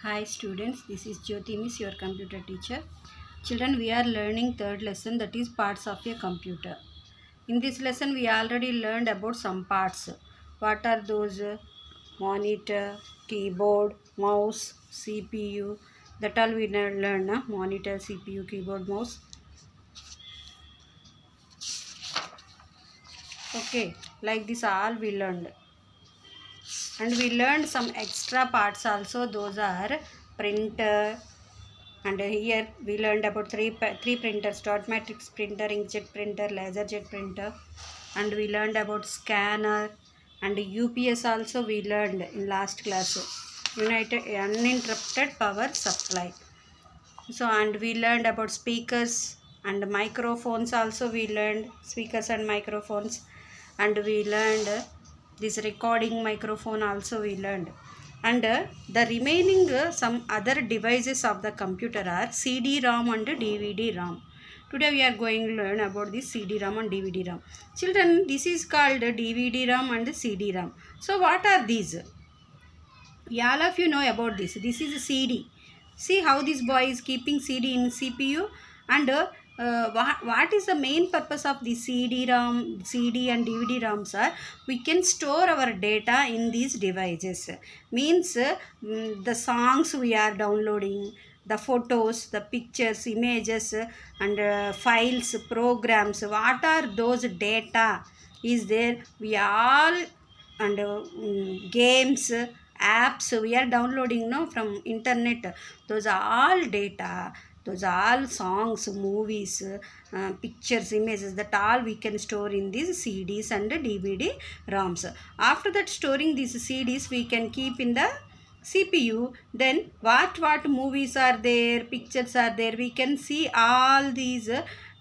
Hi students, this is Jyoti Miss, your computer teacher. Children, we are learning third lesson, that is parts of a computer. In this lesson, we already learned about some parts. What are those? Monitor, keyboard, mouse, CPU. That all we learn, monitor, CPU, keyboard, mouse. Okay, like this all we learned. And we learned some extra parts also. Those are printer, and here we learned about three printers: dot matrix printer, inkjet printer, laser jet printer. And we learned about scanner and UPS also. We learned in last class, united uninterrupted power supply. So, and we learned about speakers and microphones also. We learned speakers and microphones. And we learned this recording microphone also we learned. And the remaining some other devices of the computer are CD-ROM and DVD-ROM. Today we are going to learn about this CD-ROM and DVD-ROM. Children, this is called DVD-ROM and CD-ROM. So what are these? All of you know about this. This is a CD. See how this boy is keeping CD in CPU. And what is the main purpose of the CD-ROM, CD and DVD-ROMs are? We can store our data in these devices. Means the songs we are downloading, the photos, the pictures, images, and files, programs. What are those data is there? We all and games, apps we are downloading from internet. Those are all data, those are all songs, movies, pictures, images, that all we can store in these CDs and DVD ROMs. After that, storing these CDs we can keep in the CPU. Then what movies are there, pictures are there, we can see all these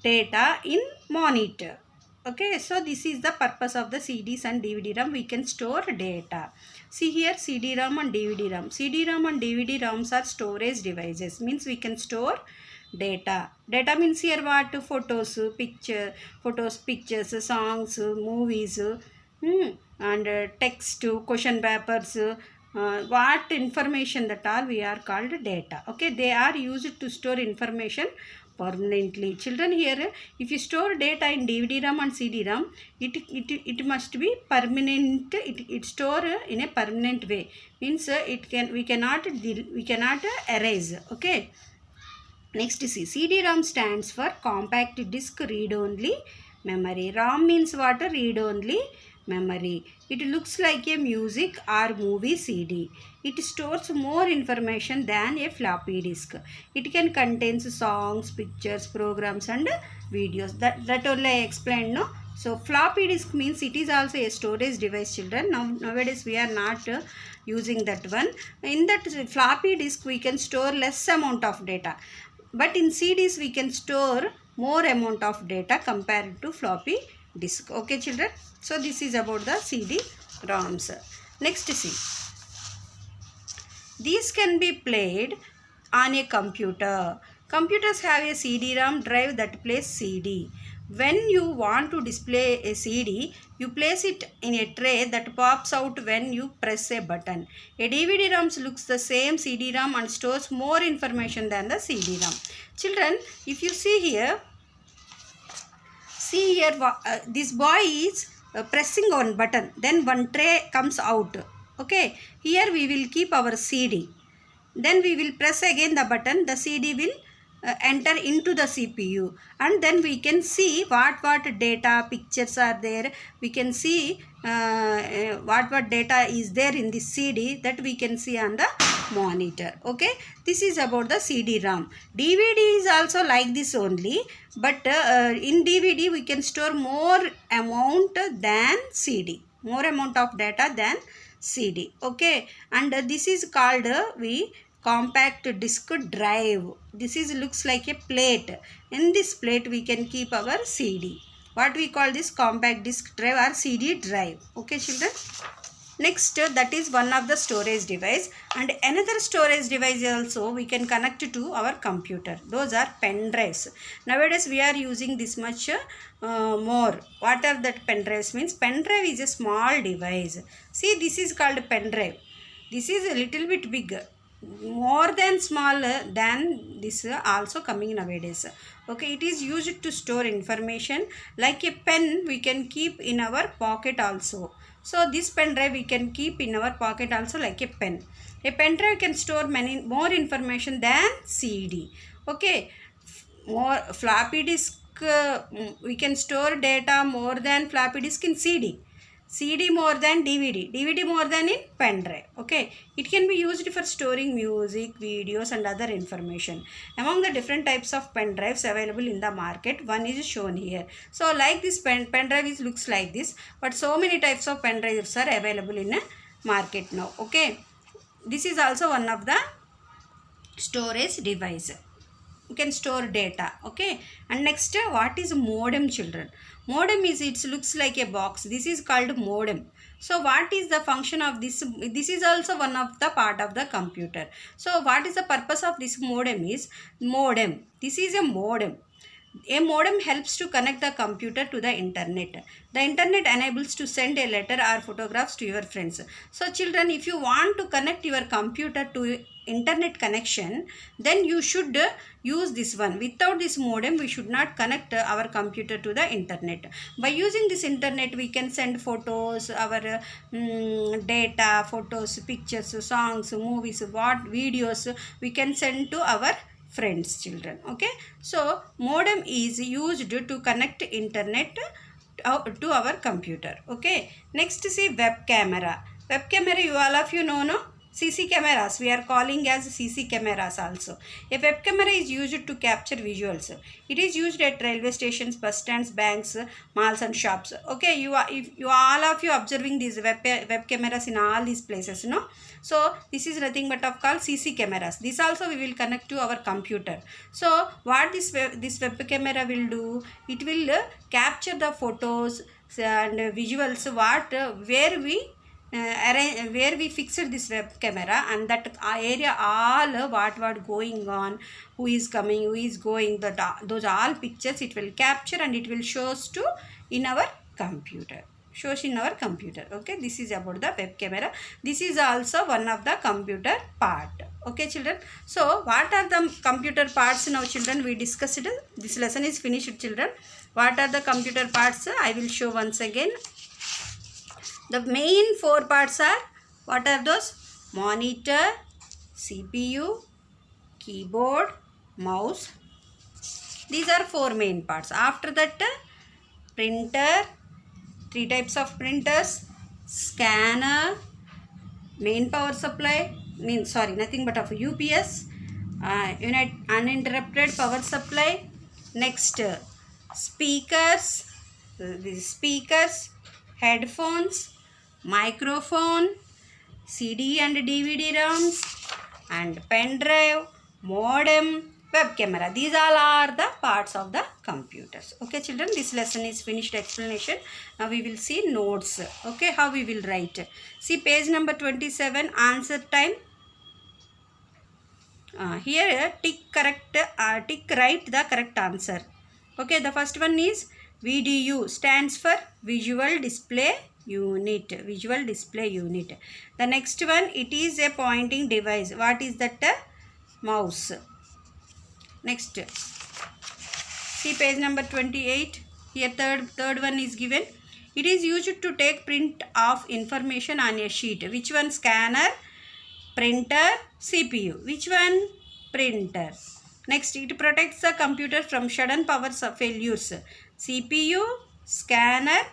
data in monitor. Okay, so this is the purpose of the CDs and DVD-ROM. We can store data. See here, CD-ROM and DVD-ROM. CD-ROM and DVD-ROMs are storage devices. Means we can store data. Data means here what? Photos, pictures, songs, movies, and text, question papers. What information, that all we are called data. Okay, they are used to store information permanently. Children, here if you store data in DVD-ROM and CD-ROM, it must be permanent. It store in a permanent way. Means we cannot erase. Okay. Next, see, CD-ROM stands for compact disc read only memory. ROM means what? Read only memory. It looks like a music or movie CD. It stores more information than a floppy disk. It can contain songs, pictures, programs and videos. That only I explained, no? So floppy disk means it is also a storage device, children. Nowadays we are not using that one. In that floppy disk we can store less amount of data. But in CDs we can store more amount of data compared to floppy disk. Okay, children. So this is about the CD-ROMs. Next, see. These can be played on a computer. Computers have a CD-ROM drive that plays CD. When you want to display a CD, you place it in a tray that pops out when you press a button. A DVD-ROM looks the same CD-ROM and stores more information than the CD-ROM. Children, if you see here, this boy is pressing on button, then one tray comes out. Okay, here we will keep our CD. Then we will press again the button, the CD will enter into the CPU, and then we can see what data, pictures are there. We can see what data is there in the CD, that we can see on the monitor. Okay, this is about the CD-ROM. DVD is also like this only, but in DVD we can store more amount than CD, more amount of data than CD. Okay, and this is called compact disc drive. This is looks like a plate. In this plate we can keep our CD. What we call this compact disc drive or CD drive. Okay, children. Next, that is one of the storage device, and another storage device also we can connect to our computer. Those are pen drives. Nowadays we are using this much more. What are that pen drives means? Pen drive is a small device. See, this is called pen drive. This is a little bit big. more than smaller than this also coming nowadays. Okay, it is used to store information like a pen we can keep in our pocket also. So this pen drive we can keep in our pocket also like a pen. A pen drive can store many more information than CD. Okay, more floppy disk, we can store data more than floppy disk in CD. CD more than DVD, DVD more than in pen drive. Okay, it can be used for storing music, videos and other information. Among the different types of pen drives available in the market, one is shown here. So like this pen drive is looks like this, but so many types of pen drives are available in a market now. Okay, this is also one of the storage device. You can store data. Okay, and next, what is modem, children? Modem is, it looks like a box. This is called modem. So what is the function of this? This is also one of the part of the computer. So what is the purpose of this modem is? Modem, this is a modem. A modem helps to connect the computer to the internet. The internet enables to send a letter or photographs to your friends. So children, if you want to connect your computer to internet connection, then you should use this one. Without this modem, we should not connect our computer to the internet. By using this internet, we can send photos, our data, photos, pictures, songs, movies, what videos we can send to our friends, children. Okay, so modem is used to connect internet to our computer. Okay, next, see web camera. Web camera, you all of you know, no? CC cameras, we are calling as CC cameras also. A web camera is used to capture visuals. It is used at railway stations, bus stands, banks, malls and shops. Okay, if you all of you observing these web cameras in all these places, no? So this is nothing but of called CC cameras. This also we will connect to our computer. So what this web camera will do? It will capture the photos and visuals where we fixed this web camera, and that area all what going on, who is coming, who is going, those all pictures it will capture and it will shows to in our computer. Okay, this is about the web camera. This is also one of the computer part. Okay, children. So what are the computer parts now, children? We discussed. This lesson is finished, children. What are the computer parts? I will show once again. The main four parts are, what are those? Monitor, CPU, keyboard, mouse. These are four main parts. After that, printer, three types of printers, scanner, main power supply, nothing but of UPS, uninterrupted power supply. Next, speakers, headphones, microphone, CD and DVD ROMs, and pen drive, modem, web camera. These all are the parts of the computers. Okay, children, this lesson is finished explanation. Now we will see notes. Okay, how we will write. See page number 27, answer time. Here tick write the correct answer. Okay, the first one is VDU, stands for Visual Display Unit. Visual Display Unit. The next one, it is a pointing device. What is that? Mouse. Next, see page number 28. Here third one is given. It is used to take print of information on a sheet. Which one? Scanner, printer, CPU. Which one? Printer. Next, it protects the computer from sudden power failures. CPU, scanner,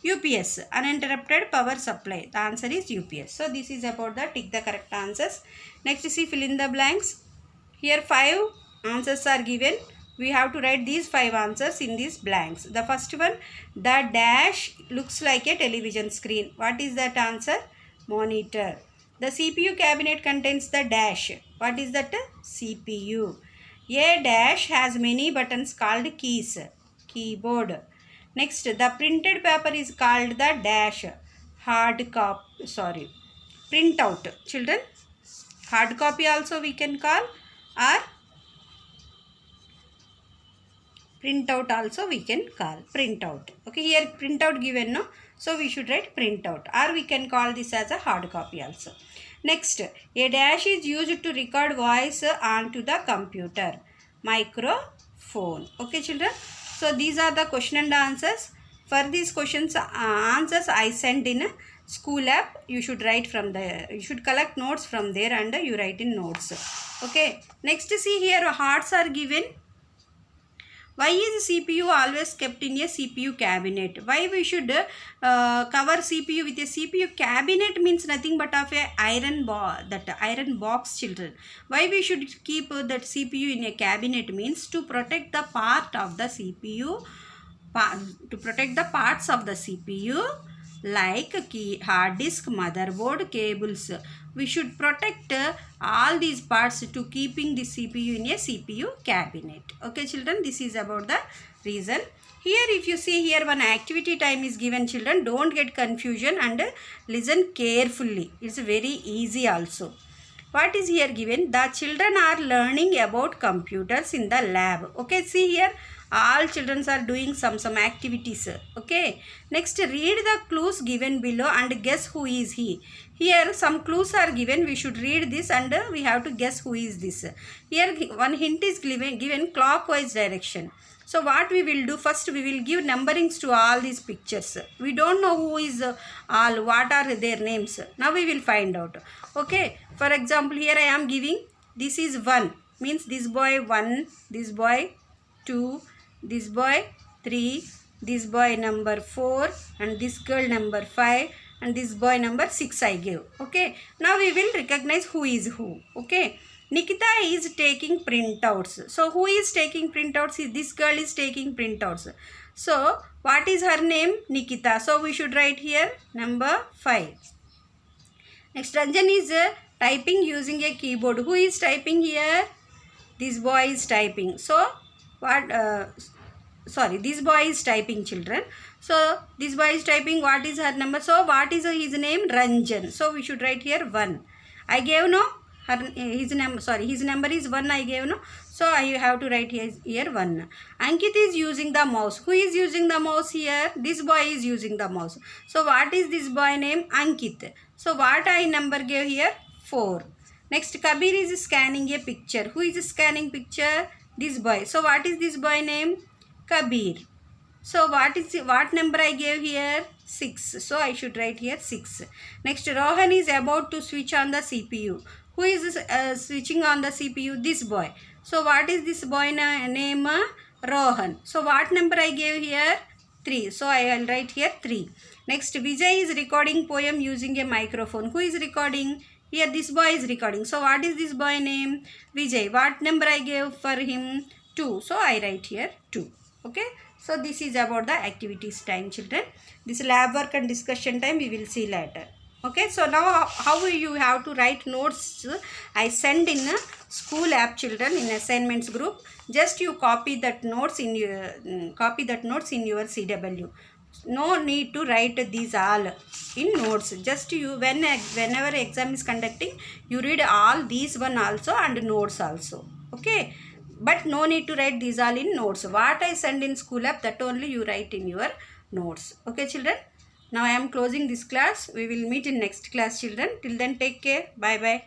UPS, uninterrupted power supply. The answer is UPS. So this is about the tick the correct answers. Next, see fill in the blanks. Here 5 answers are given. We have to write these 5 answers in these blanks. The first one, the dash looks like a television screen. What is that answer? Monitor. The CPU cabinet contains the dash. What is that? CPU. A dash has many buttons called keys. Keyboard. Next, the printed paper is called the dash. Printout. Children, hard copy also we can call, or printout also we can call. Printout. Okay, here printout given, no? So we should write printout, or we can call this as a hard copy also. Next, a dash is used to record voice onto the computer. Microphone. Okay, children. So these are the question and answers. For these questions answers I send in school app. You should write from there. You should collect notes from there and you write in notes. Okay. Next, see here hearts are given. Why is CPU always kept in a CPU cabinet? Why we should cover CPU with a CPU cabinet means nothing but of a iron box, children. Why we should keep that CPU in a cabinet means to protect the part of the CPU, to protect the parts of the CPU like key, hard disk, motherboard, cables. We should protect all these parts to keeping the CPU in a CPU cabinet. Okay, children, this is about the reason. Here, if you see here, one activity time is given, children. Don't get confusion and listen carefully. It's very easy also. What is here given? The children are learning about computers in the lab. Okay, see here. All children are doing some activities. Okay. Next, read the clues given below and guess who is he. Here some clues are given. We should read this and we have to guess who is this. Here one hint is given clockwise direction. So what we will do, first we will give numberings to all these pictures. We don't know who is all, what are their names. Now we will find out. Okay. For example, here I am giving, this is 1. Means this boy 1, this boy 2, this boy 3, this boy number 4 and this girl number 5 and this boy number 6 I gave. Okay. Now we will recognize who is who. Okay. Nikita is taking printouts. So who is taking printouts? This girl is taking printouts. So what is her name? Nikita. So we should write here number 5. Next, Ranjan is typing using a keyboard. Who is typing here? This boy is typing. So what this boy is typing, children. So this boy is typing. What is her number? So what is his name? Ranjan. So we should write here 1. I gave no his number is 1. I gave no, so I have to write here 1. Ankit is using the mouse. Who is using the mouse here? This boy is using the mouse. So what is this boy name? Ankit. So what I number gave here? 4. Next, Kabir is scanning a picture. Who is scanning picture? This boy. So what is this boy name? Kabir. So what number I gave here? 6. So I should write here 6. Next, Rohan is about to switch on the CPU. Who is switching on the CPU? This boy. So what is this boy name? Rohan. So what number I gave here? 3. So I will write here 3. Next, Vijay is recording poem using a microphone. Who is recording? Here this boy is recording. So what is this boy name? Vijay. What number I gave for him? 2. So I write here 2. Okay. So this is about the activities time, children. This lab work and discussion time we will see later. Okay. So now how you have to write notes? I send in a school app, children, in assignments group. Just you copy that notes in your CW. No need to write these all in notes. Just you whenever exam is conducting, you read all these one also and notes also. Okay. But no need to write these all in notes. What I send in school app, that only you write in your notes. Okay, children. Now I am closing this class. We will meet in next class, children. Till then, take care. Bye bye.